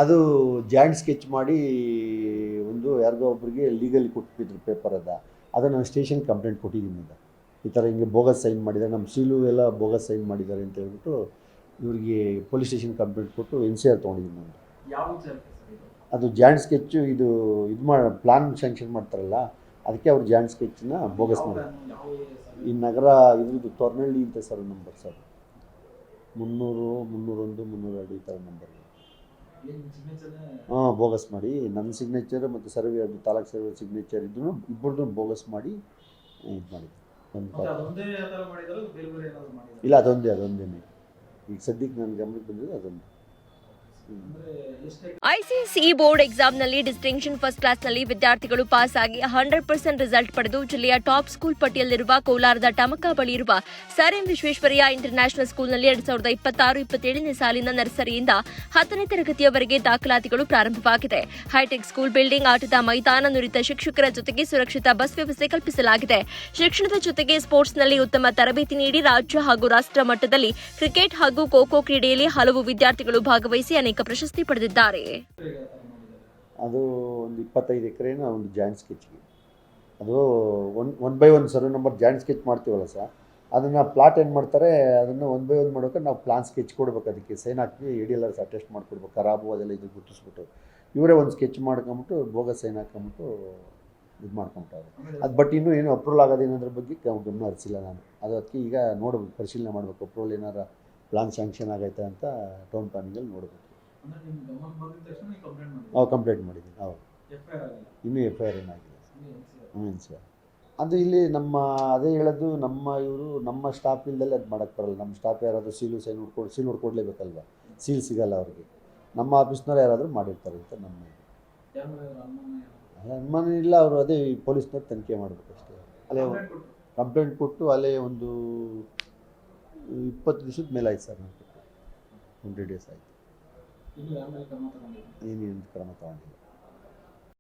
ಅದು joint sketch ಮಾಡಿ ಒಂದು ಯಾರಿಗೋ ಒಬ್ಬರಿಗೆ ಲೀಗಲಿ ಕೊಟ್ಟಿದ್ರು ಪೇಪರ್ ಅದನ್ನು ನಾನು ಸ್ಟೇಷನ್ ಕಂಪ್ಲೇಂಟ್ ಕೊಟ್ಟಿದ್ದೀನಿ ಈಗ ಈ ಥರ ಹಿಂಗೆ ಬೋಗಸ್ ಸೈನ್ ಮಾಡಿದ್ದಾರೆ, ನಮ್ಮ ಸೀಲು ಎಲ್ಲ ಬೋಗಸ್ ಸೈನ್ ಮಾಡಿದ್ದಾರೆ ಅಂತ ಹೇಳ್ಬಿಟ್ಟು ಇವರಿಗೆ ಪೊಲೀಸ್ ಸ್ಟೇಷನ್ ಕಂಪ್ಲೇಂಟ್ ಕೊಟ್ಟು NCR ತೊಗೊಂಡಿದ್ದೀನಿ ನಾನು. ಅದು ಜಾಯಿಂಟ್ ಸ್ಕೆಚ್ಚು ಇದು ಪ್ಲಾನ್ ಸ್ಯಾಂಕ್ಷನ್ ಮಾಡ್ತಾರಲ್ಲ, ಅದಕ್ಕೆ ಅವ್ರು ಜಾಯಿಂಟ್ ಸ್ಕೆಚ್ನ ಬೋಗಸ್ ಮಾಡಿ ಈ ನಗರ ಇದ್ರದ್ದು ತೊರ್ನಳ್ಳಿ ಅಂತ ಸರ್ ನಂಬರ್ ಸರ್ 300, 301, 302 ಈ ಥರ ನಂಬರ್ ಬೋಗಸ್ ಮಾಡಿ ನನ್ನ ಸಿಗ್ನೇಚರ್ ಮತ್ತು ಸರ್ವೆ ಅದು ತಾಲೂಕು ಸರ್ವೆ ಸಿಗ್ನೇಚರ್ ಇದ್ರೂ ಇಬ್ಬರದ್ದು ಬೋಗಸ್ ಮಾಡಿ ಇದು ಮಾಡಿದ್ರು. ಇಲ್ಲ ಅದೊಂದೇನೆ ಈಗ ಸದ್ಯಕ್ಕೆ ನನ್ನ ಗಮನಕ್ಕೆ ಬಂದಿದೆ ಅದೊಂದು. ICSE ಬೋರ್ಡ್ ಎಕ್ಸಾಮ್ನಲ್ಲಿ ಡಿಸ್ಟಿಂಕ್ಷನ್ ಫಸ್ಟ್ ಕ್ಲಾಸ್ನಲ್ಲಿ ವಿದ್ಯಾರ್ಥಿಗಳು ಪಾಸ್ ಆಗಿ 100% ರಿಸಲ್ಟ್ ಪಡೆದು ಜಿಲ್ಲೆಯ ಟಾಪ್ ಸ್ಕೂಲ್ ಪಟ್ಟಿಯಲ್ಲಿರುವ ಕೋಲಾರದ ಟಮಕ ಬಳಿ ಇರುವ ಸರ್ ಎಂ ವಿಶ್ವೇಶ್ವರಯ್ಯ ಇಂಟರ್ನ್ಯಾಷನಲ್ ಸ್ಕೂಲ್ನಲ್ಲಿ 2026-27ನೇ ಸಾಲಿನ ನರ್ಸರಿಯಿಂದ 10ನೇ ತರಗತಿಯವರೆಗೆ ದಾಖಲಾತಿಗಳು ಪ್ರಾರಂಭವಾಗಿದೆ. ಹೈಟೆಕ್ ಸ್ಕೂಲ್ ಬಿಲ್ಡಿಂಗ್, ಆಟದ ಮೈದಾನ, ನುರಿತ ಶಿಕ್ಷಕರ ಜೊತೆಗೆ ಸುರಕ್ಷಿತ ಬಸ್ ವ್ಯವಸ್ಥೆ ಕಲ್ಪಿಸಲಾಗಿದೆ. ಶಿಕ್ಷಣದ ಜೊತೆಗೆ ಸ್ಪೋರ್ಟ್ಸ್ನಲ್ಲಿ ಉತ್ತಮ ತರಬೇತಿ ನೀಡಿ ರಾಜ್ಯ ಹಾಗೂ ರಾಷ್ಟ್ರ ಮಟ್ಟದಲ್ಲಿ ಕ್ರಿಕೆಟ್ ಹಾಗೂ ಖೋ ಖೋ ಕ್ರೀಡೆಯಲ್ಲಿ ಹಲವು ವಿದ್ಯಾರ್ಥಿಗಳು ಭಾಗವಹಿಸಿ ಅನೇಕ ಪ್ರಶಸ್ತಿ ಪಡೆದಿದ್ದಾರೆ. ಅದು ಒಂದು 25 ಎಕರೆನ ಒಂದು ಜಾಯಿಂಟ್ ಸ್ಕೆಚ್ಗೆ ಅದು 1 by 1 survey number joint sketch ಮಾಡ್ತೀವಲ್ಲ ಸರ್, ಅದನ್ನು ಪ್ಲಾಟ್ ಏನು ಮಾಡ್ತಾರೆ, ಅದನ್ನು 1 by 1 ಮಾಡೋಕೆ ನಾವು ಪ್ಲಾನ್ ಸ್ಕೆಚ್ ಕೊಡ್ಬೇಕು, ಅದಕ್ಕೆ ಸೈನ್ ಹಾಕಿ ADLRs ಅಟೆಸ್ಟ್ ಮಾಡ್ಕೊಡ್ಬೇಕು, ಖರಾಬು ಅದೆಲ್ಲ ಇದು ಗುರುತಿಸ್ಬಿಟ್ಟು ಇವರೇ ಒಂದು ಸ್ಕೆಚ್ ಮಾಡ್ಕೊಂಬಿಟ್ಟು ಬೋಗಸ್ ಸೈನ್ ಹಾಕೊಂಬಿಟ್ಟು ಇದು ಮಾಡ್ಕೊತಾರೆ. ಅದು ಬಟ್ ಇನ್ನೂ ಏನು ಅಪ್ರೂವಲ್ ಆಗೋದೇನೋದ್ರ ಬಗ್ಗೆ ಗಮನ ಹರಿಸಿಲ್ಲ ನಾನು. ಅದು ಅದಕ್ಕೆ ಈಗ ನೋಡ್ಬೇಕು, ಪರಿಶೀಲನೆ ಮಾಡಬೇಕು, ಅಪ್ರೂವಲ್ ಏನಾರ ಪ್ಲಾನ್ ಸ್ಯಾಂಕ್ಷನ್ ಆಗೈತೆ ಅಂತ ಟೌನ್ ಪ್ಲಾನಿಂಗಲ್ಲಿ ನೋಡಬೇಕು. ಕಂಪ್ಲೇಂಟ್ ಮಾಡಿದ್ದೀನಿ. ಹೌದು, ಇನ್ನೂ FIR ಏನಾಗಿದೆ ಸರ್. ಅದು ಇಲ್ಲಿ ನಮ್ಮ ಅದೇ ಹೇಳೋದು, ನಮ್ಮ ಸ್ಟಾಫ್ ಇಲ್ದಲ್ಲೇ ಅದು ಮಾಡೋಕ್ಕೆ ಬರಲ್ಲ. ನಮ್ಮ ಸ್ಟಾಫ್ ಯಾರಾದರೂ ಸೀಲ್ ಹೊಡ್ಕೊಡ್ಲೇಬೇಕಲ್ವ, ಸೀಲ್ ಸಿಗಲ್ಲ ಅವ್ರಿಗೆ. ನಮ್ಮ ಆಫೀಸ್ನವ್ರು ಯಾರಾದರೂ ಮಾಡಿರ್ತಾರೆ ಅಂತ ನಮ್ಮ ಅನುಮಾನ ಇಲ್ಲ. ಅವರು ಅದೇ ಪೊಲೀಸ್ನವ್ರು ತನಿಖೆ ಮಾಡಬೇಕಷ್ಟೇ. ಅಲ್ಲೇ ಕಂಪ್ಲೇಂಟ್ ಕೊಟ್ಟು ಅಲ್ಲೇ ಒಂದು 20 ದಿವಸದ ಮೇಲೆ ಆಯ್ತು ಸರ್, ನಾನು ಕೊಟ್ಟು 20 ಡೇಸ್ ಆಯಿತು. ಏನೇನು ಕ್ರಮ ತಗೊಂಡಿಲ್ಲ.